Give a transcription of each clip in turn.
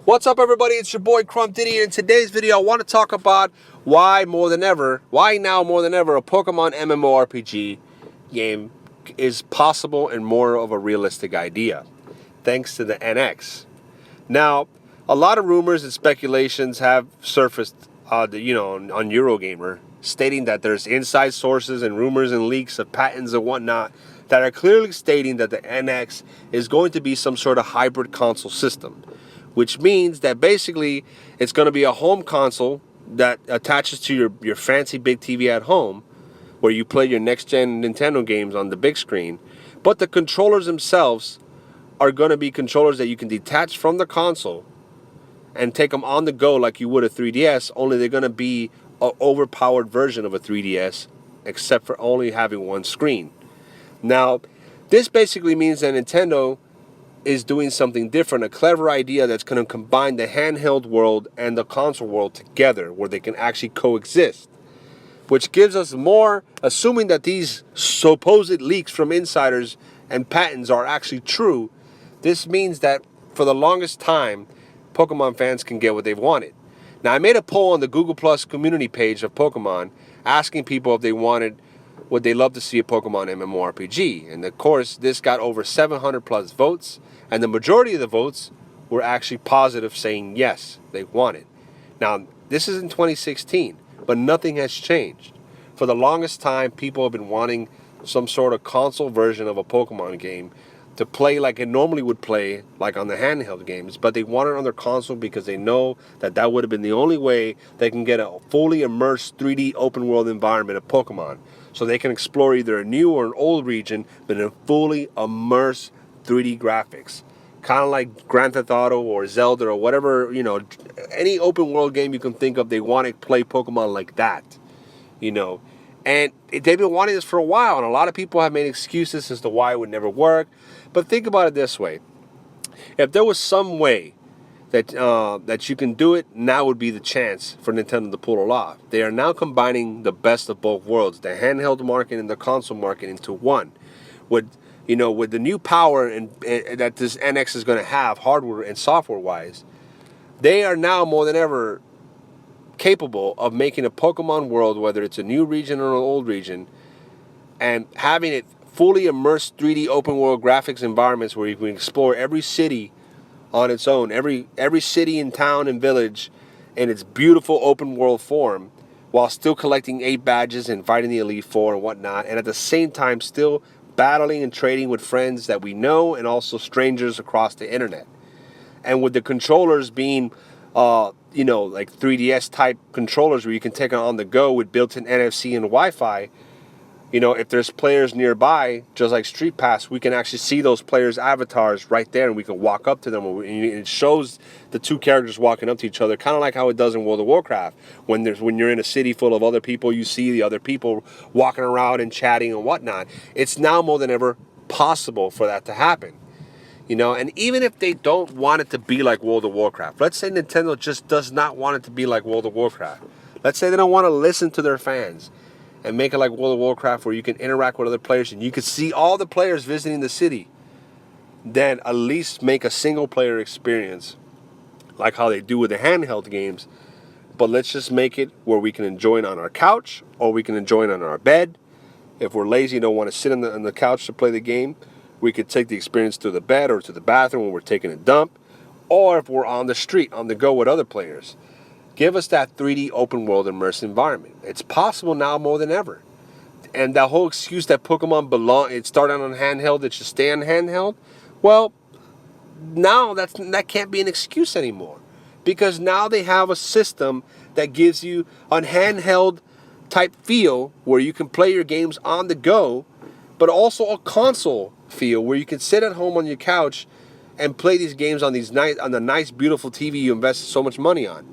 What's up, everybody? It's your boy Crump Diddy. In today's video, I want to talk about why now more than ever, a Pokemon MMORPG game is possible and more of a realistic idea, thanks to the NX. Now, a lot of rumors and speculations have surfaced, on Eurogamer, stating that there's inside sources and rumors and leaks of patents and whatnot that are clearly stating that the NX is going to be some sort of hybrid console system, which means that basically it's going to be a home console that attaches to your fancy big TV at home, where you play your next-gen Nintendo games on the big screen, but the controllers themselves are going to be controllers that you can detach from the console and take them on the go like you would a 3DS, only they're going to be an overpowered version of a 3DS, except for only having one screen. Now, this basically means that Nintendo is doing something different, a clever idea that's going to combine the handheld world and the console world together, where they can actually coexist, which gives us more, assuming that these supposed leaks from insiders and patents are actually true. This means that for the longest time, Pokemon fans can get what they've wanted. Now, I made a poll on the Google Plus community page of Pokemon, asking people if they would they love to see a Pokemon MMORPG. And of course, this got over 700 plus votes, and the majority of the votes were actually positive, saying yes, they want it. Now, this is in 2016, but nothing has changed. For the longest time, people have been wanting some sort of console version of a Pokemon game to play like it normally would play, like on the handheld games, but they want it on their console because they know that that would have been the only way they can get a fully immersed 3D open world environment of Pokemon, so they can explore either a new or an old region, but in fully immersed 3D graphics. Kind of like Grand Theft Auto or Zelda or whatever, any open world game you can think of, they want to play Pokemon like that, And they've been wanting this for a while, and a lot of people have made excuses as to why it would never work. But think about it this way. If there was some way that you can do it, now would be the chance for Nintendo to pull it off. They are now combining the best of both worlds, the handheld market and the console market, into one. With the new power that this NX is going to have, hardware and software-wise, they are now more than ever capable of making a Pokemon world, whether it's a new region or an old region, and having it fully immersed 3D open world graphics environments where you can explore every city on its own, every city and town and village in its beautiful open world form, while still collecting 8 badges and fighting the Elite Four and whatnot, and at the same time still battling and trading with friends that we know and also strangers across the internet. And with the controllers being like 3DS type controllers where you can take it on the go with built-in NFC and Wi-Fi, if there's players nearby, just like Street Pass, we can actually see those players' avatars right there, and we can walk up to them. And it shows the two characters walking up to each other, kind of like how it does in World of Warcraft. When you're in a city full of other people, you see the other people walking around and chatting and whatnot. It's now more than ever possible for that to happen. And even if they don't want it to be like World of Warcraft, let's say Nintendo just does not want it to be like World of Warcraft. Let's say they don't want to listen to their fans and make it like World of Warcraft, where you can interact with other players and you can see all the players visiting the city. Then at least make a single player experience like how they do with the handheld games. But let's just make it where we can enjoy it on our couch, or we can enjoy it on our bed. If we're lazy and don't want to sit on the couch to play the game, we could take the experience to the bed or to the bathroom when we're taking a dump, or if we're on the street, on the go with other players. Give us that 3D open world immersive environment. It's possible now more than ever. And that whole excuse that Pokemon it started on handheld, it should stay on handheld, well, now that can't be an excuse anymore. Because now they have a system that gives you a handheld type feel where you can play your games on the go, but also a console feel where you can sit at home on your couch and play these games on the nice, beautiful TV you invested so much money on.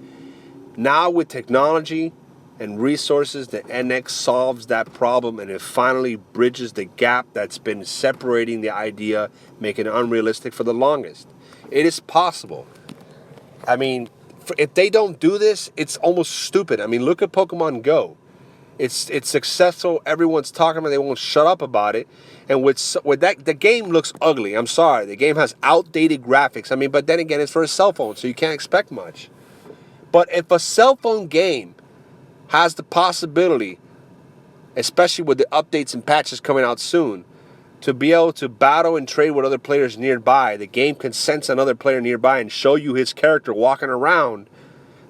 Now with technology and resources, the NX solves that problem, and it finally bridges the gap that's been separating the idea, making it unrealistic for the longest. It is possible. I mean, if they don't do this, it's almost stupid. I mean, look at Pokemon Go. It's successful. Everyone's talking about it. They won't shut up about it. And with that, the game looks ugly. I'm sorry. The game has outdated graphics. I mean, but then again, it's for a cell phone, so you can't expect much. But if a cell phone game has the possibility, especially with the updates and patches coming out soon, to be able to battle and trade with other players nearby, the game can sense another player nearby and show you his character walking around,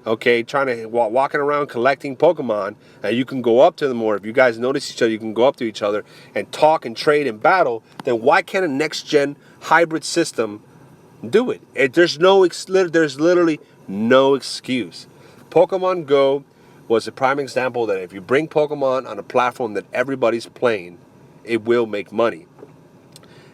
okay, walking around collecting Pokemon, and you can go up to them, or if you guys notice each other, you can go up to each other and talk and trade and battle, then why can't a next-gen hybrid system do it? There's literally no excuse. Pokemon Go was a prime example that if you bring Pokemon on a platform that everybody's playing, it will make money.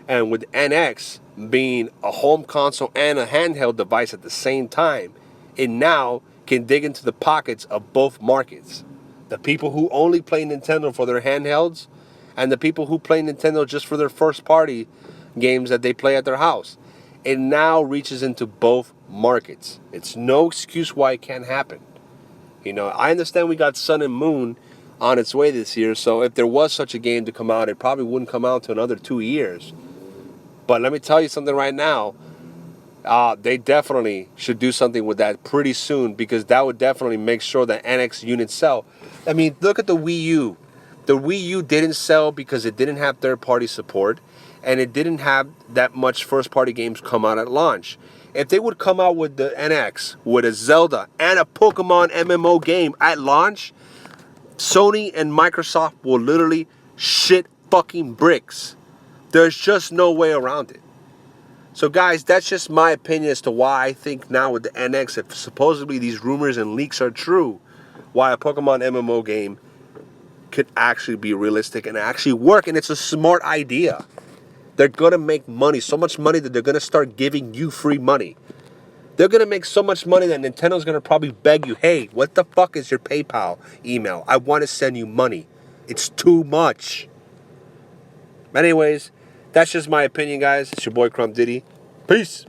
And with NX being a home console and a handheld device at the same time, it now can dig into the pockets of both markets. The people who only play Nintendo for their handhelds, and the people who play Nintendo just for their first party games that they play at their house. It now reaches into both markets. It's no excuse why it can't happen. You know, I understand we got Sun and Moon on its way this year, so if there was such a game to come out, it probably wouldn't come out to another 2 years. But let me tell you something right now. They definitely should do something with that pretty soon, because that would definitely make sure that NX units sell. I mean, look at the Wii U. The Wii U didn't sell because it didn't have third-party support, and it didn't have that much first-party games come out at launch. If they would come out with the NX, with a Zelda and a Pokemon MMO game at launch, Sony and Microsoft will literally shit fucking bricks. There's just no way around it. So guys, that's just my opinion as to why I think now with the NX, if supposedly these rumors and leaks are true, why a Pokemon MMO game could actually be realistic and actually work, and it's a smart idea. They're going to make money, so much money that they're going to start giving you free money. They're going to make so much money that Nintendo's going to probably beg you, hey, what the fuck is your PayPal email? I want to send you money. It's too much. Anyways, that's just my opinion, guys. It's your boy Crumb Diddy. Peace.